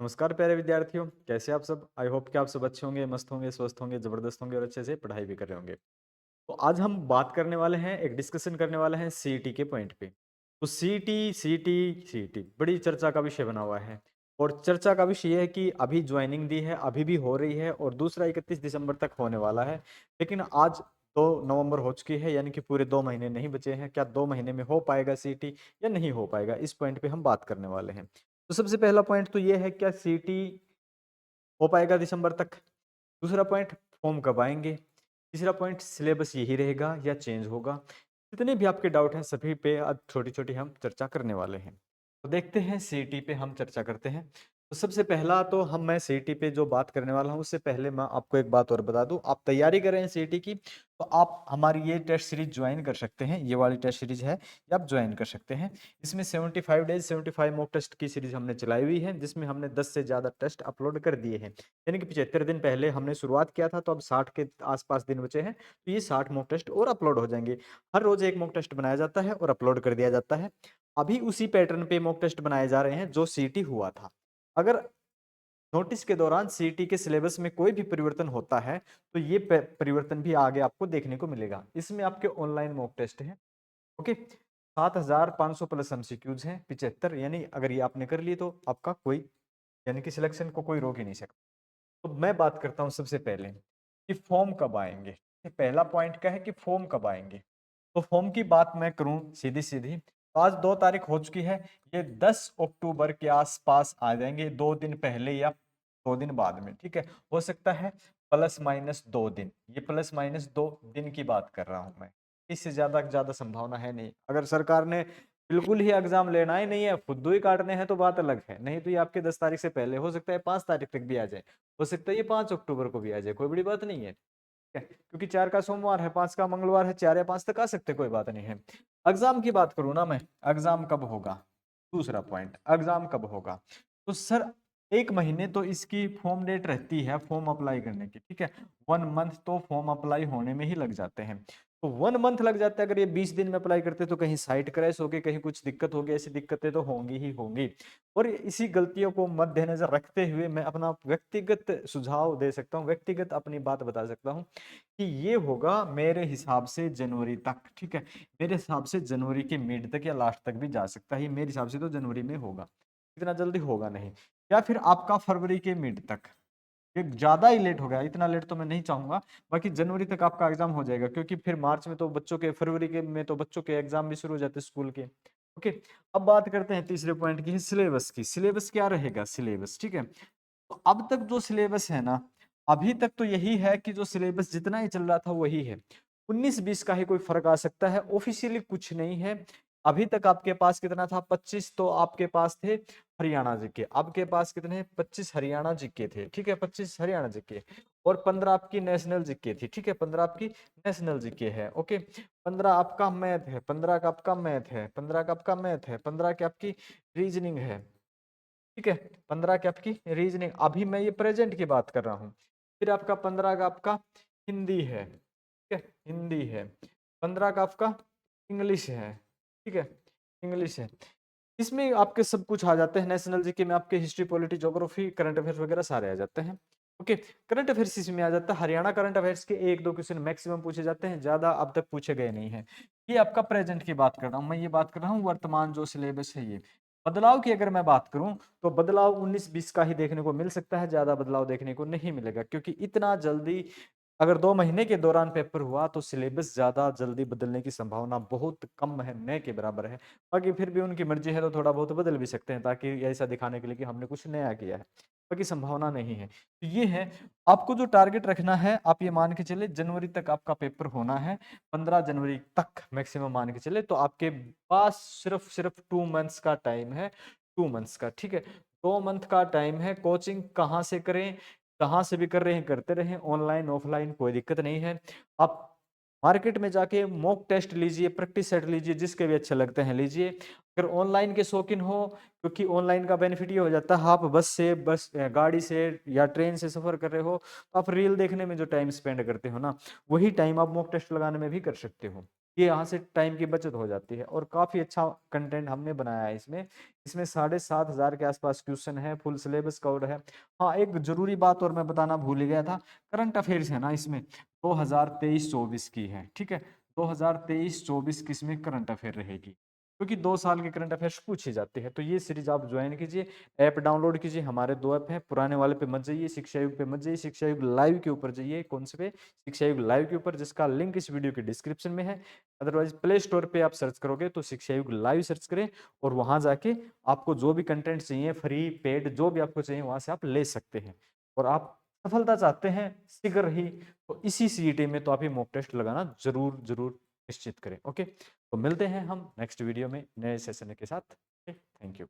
नमस्कार प्यारे विद्यार्थियों, कैसे आप सब। आई होप कि आप सब अच्छे होंगे, मस्त होंगे, स्वस्थ होंगे, जबरदस्त होंगे और अच्छे से पढ़ाई भी कर रहे होंगे। तो आज हम बात करने वाले हैं, एक डिस्कशन करने वाले हैं सीईटी के पॉइंट पे। तो सीईटी सीईटी सीईटी बड़ी चर्चा का विषय बना हुआ है। और चर्चा का विषय ये है कि अभी ज्वाइनिंग दी है, अभी भी हो रही है और दूसरा 31 दिसंबर तक होने वाला है। लेकिन आज 2 नवंबर हो चुकी है, यानी कि पूरे 2 महीने नहीं बचे हैं। क्या 2 महीने में हो पाएगा सीईटी या नहीं हो पाएगा, इस पॉइंट पे हम बात करने वाले हैं। तो सबसे पहला पॉइंट तो ये है, क्या सीईटी हो पाएगा दिसंबर तक। दूसरा पॉइंट, फॉर्म कब आएंगे। तीसरा पॉइंट, सिलेबस यही रहेगा या चेंज होगा। जितने भी आपके डाउट हैं सभी पे आज छोटी छोटी हम चर्चा करने वाले हैं। तो देखते हैं सीईटी पे हम चर्चा करते हैं। तो सबसे पहला तो मैं सीईटी पे जो बात करने वाला हूँ उससे पहले मैं आपको एक बात और बता दूं। आप तैयारी कर रहे हैं सीईटी की, तो आप हमारी ये टेस्ट सीरीज ज्वाइन कर सकते हैं। ये वाली टेस्ट सीरीज है, ये आप ज्वाइन कर सकते हैं। इसमें 75 डेज 75 मॉक टेस्ट की सीरीज हमने चलाई हुई है, जिसमें हमने 10 से ज़्यादा टेस्ट अपलोड कर दिए हैं। यानी कि 75 दिन पहले हमने शुरुआत किया था, तो अब 60 के आसपास दिन बचे हैं। तो ये 60 मॉक टेस्ट और अपलोड हो जाएंगे। हर रोज एक मॉक टेस्ट बनाया जाता है और अपलोड कर दिया जाता है। अभी उसी पैटर्न पे मॉक टेस्ट बनाए जा रहे हैं जो सीटी हुआ था। अगर नोटिस के दौरान सीटी के सिलेबस में कोई भी परिवर्तन होता है, तो ये परिवर्तन भी आगे आपको देखने को मिलेगा। इसमें आपके ऑनलाइन मॉक टेस्ट हैं। ओके, 7500 प्लस एमसीक्यूज हैं, 75। यानी अगर ये आपने कर ली तो आपका कोई, यानी कि सिलेक्शन को कोई रोक ही नहीं सकता। तो मैं बात करता हूँ सबसे पहले कि फॉर्म कब आएंगे। ये पहला पॉइंट क्या है कि फॉर्म कब आएंगे। तो फॉर्म की बात मैं करूं सीधी सीधी, तो आज 2 तारीख हो चुकी है। ये 10 अक्टूबर के आसपास आ जाएंगे, 2 दिन पहले या 2 दिन बाद में। ठीक है, हो सकता है प्लस माइनस 2 दिन। ये प्लस माइनस 2 दिन की बात कर रहा हूं मैं। इससे ज्यादा ज्यादा संभावना है नहीं। अगर सरकार ने बिल्कुल ही एग्जाम लेना ही नहीं है, फुद्दू ही काटने हैं, तो बात अलग है। नहीं तो ये आपके 10 तारीख से पहले हो सकता है, 5 तारीख तक भी आ जाए। हो सकता है ये 5 अक्टूबर को भी आ जाए, कोई बड़ी बात नहीं है। ठीक है, क्योंकि 4 का सोमवार है, 5 का मंगलवार है, 4 या 5 तक आ सकते, कोई बात नहीं है। एग्जाम की बात करूँ ना मैं, एग्जाम कब होगा। दूसरा पॉइंट, एग्जाम कब होगा। तो सर 1 महीने तो इसकी फॉर्म डेट रहती है फॉर्म अप्लाई करने की। ठीक है, 1 मंथ तो फॉर्म अप्लाई होने में ही लग जाते हैं। तो 1 मंथ लग जाता है। अगर ये 20 दिन में अप्लाई करते तो कहीं साइट क्रैश हो गई, कहीं कुछ दिक्कत हो गई, ऐसी दिक्कतें तो होंगी ही होंगी। और इसी गलतियों को मद्देनजर रखते हुए मैं अपना व्यक्तिगत सुझाव दे सकता हूँ, व्यक्तिगत अपनी बात बता सकता हूँ कि ये होगा मेरे हिसाब से जनवरी तक। ठीक है, मेरे हिसाब से जनवरी के मिड तक या लास्ट तक भी जा सकता है। मेरे हिसाब से तो जनवरी में होगा, इतना जल्दी होगा नहीं। या फिर आपका फरवरी के मिड तक। ये ज्यादा ही लेट हो गया, इतना लेट तो मैं नहीं चाहूंगा। बाकी जनवरी तक आपका एग्जाम हो जाएगा, क्योंकि फिर मार्च में तो बच्चों के, फरवरी के में तो बच्चों के एग्जाम भी शुरू हो जाते हैं स्कूल के। ओके, अब बात करते हैं तीसरे पॉइंट की, सिलेबस की। सिलेबस क्या रहेगा, सिलेबस। ठीक है, तो अब तक जो सिलेबस है ना, अभी तक तो यही है कि जो सिलेबस जितना ही चल रहा था वही है। 19-20 का ही कोई फर्क आ सकता है, ऑफिशियली कुछ नहीं है। अभी तक आपके पास कितना था, 25 तो आपके पास थे हरियाणा जीके। आपके पास कितने, 25 हरियाणा जीके थे। ठीक है, 25 हरियाणा जीके और 15 आपकी नेशनल जीके थी। ठीक है, 15 आपकी नेशनल जीके है। ओके, 15 आपका मैथ है, 15 का आपका मैथ है, 15 का आपका मैथ है, 15 की आपकी रीजनिंग है। ठीक है, 15 की आपकी रीजनिंग, अभी मैं ये प्रेजेंट की बात कर रहा हूँ। फिर आपका 15 का आपका हिंदी है। ठीक है, हिंदी है। 15 का आपका इंग्लिश है। ठीक है, इंग्लिश है। इसमें आपके सब कुछ आ जाते हैं। नेशनल जीके में आपके history, polity, geography, current affairs वगैरह सारे आ जाते हैं। ओके, करंट अफेयर्स इसमें आ जाता है। हरियाणा करंट अफेयर्स के 1-2 क्वेश्चन मैक्सिमम पूछे जाते हैं, ज्यादा अब तक पूछे गए नहीं है। ये आपका प्रेजेंट की बात कर रहा हूँ मैं, ये बात कर रहा हूँ वर्तमान जो सिलेबस है ये। बदलाव की अगर मैं बात करूं तो बदलाव 19-20 का ही देखने को मिल सकता है, ज्यादा बदलाव देखने को नहीं मिलेगा। क्योंकि इतना जल्दी, अगर 2 महीने के दौरान पेपर हुआ तो सिलेबस ज्यादा जल्दी बदलने की संभावना बहुत कम है, न के बराबर है। बाकी फिर भी उनकी मर्जी है तो थोड़ा बहुत बदल भी सकते हैं, ताकि ऐसा दिखाने के लिए कि हमने कुछ नया किया है। बाकी संभावना नहीं है। तो ये है, आपको जो टारगेट रखना है, आप ये मान के चले जनवरी तक आपका पेपर होना है। 15 जनवरी तक मैक्सिमम मान के चले, तो आपके पास सिर्फ सिर्फ 2 मंथ्स का टाइम है। 2 मंथ्स का, ठीक है, 2 मंथ का टाइम है। कोचिंग कहाँ से करें, कहाँ से भी कर रहे हैं करते रहें, ऑनलाइन ऑफलाइन कोई दिक्कत नहीं है। आप मार्केट में जाके मॉक टेस्ट लीजिए, प्रैक्टिस सेट लीजिए, जिसके भी अच्छे लगते हैं लीजिए। अगर ऑनलाइन के शौकीन हो, क्योंकि ऑनलाइन का बेनिफिट ये हो जाता है, आप बस गाड़ी से या ट्रेन से सफर कर रहे हो, तो आप रील देखने में जो टाइम स्पेंड करते हो ना, वही टाइम आप मॉक टेस्ट लगाने में भी कर सकते हो। ये यहाँ से टाइम की बचत हो जाती है और काफ़ी अच्छा कंटेंट हमने बनाया है इसमें। इसमें 7,500 के आसपास क्वेश्चन है, फुल सिलेबस कवर्ड है। हाँ, एक ज़रूरी बात और मैं बताना भूल ही गया था, करंट अफेयर्स है ना इसमें 2023-24 की है, ठीक है? 2023-24 की इसमें करंट अफेयर रहेगी, क्योंकि 2 साल के करंट अफेयर्स पूछी जाती है। तो ये सीरीज़ आप ज्वाइन कीजिए, ऐप डाउनलोड कीजिए, हमारे 2 ऐप हैं, पुराने वाले पे मत जाइए, शिक्षा युग पे मत जाइए, शिक्षा युग लाइव के ऊपर जाइए। कौन से पे? शिक्षा युग लाइव के ऊपर, जिसका लिंक इस वीडियो के डिस्क्रिप्शन में है। अदरवाइज प्ले स्टोर पे आप सर्च करोगे तो शिक्षा युग लाइव सर्च करें और वहां जाके आपको जो भी कंटेंट चाहिए, फ्री पेड जो भी आपको चाहिए वहां से आप ले सकते हैं। और आप सफलता चाहते हैं शीघ्र ही, तो इसी सीईटी में तो आप ये मॉक टेस्ट लगाना जरूर जरूर निश्चित करें। ओके, तो मिलते हैं हम नेक्स्ट वीडियो में नए सेशन के साथ। Thank you.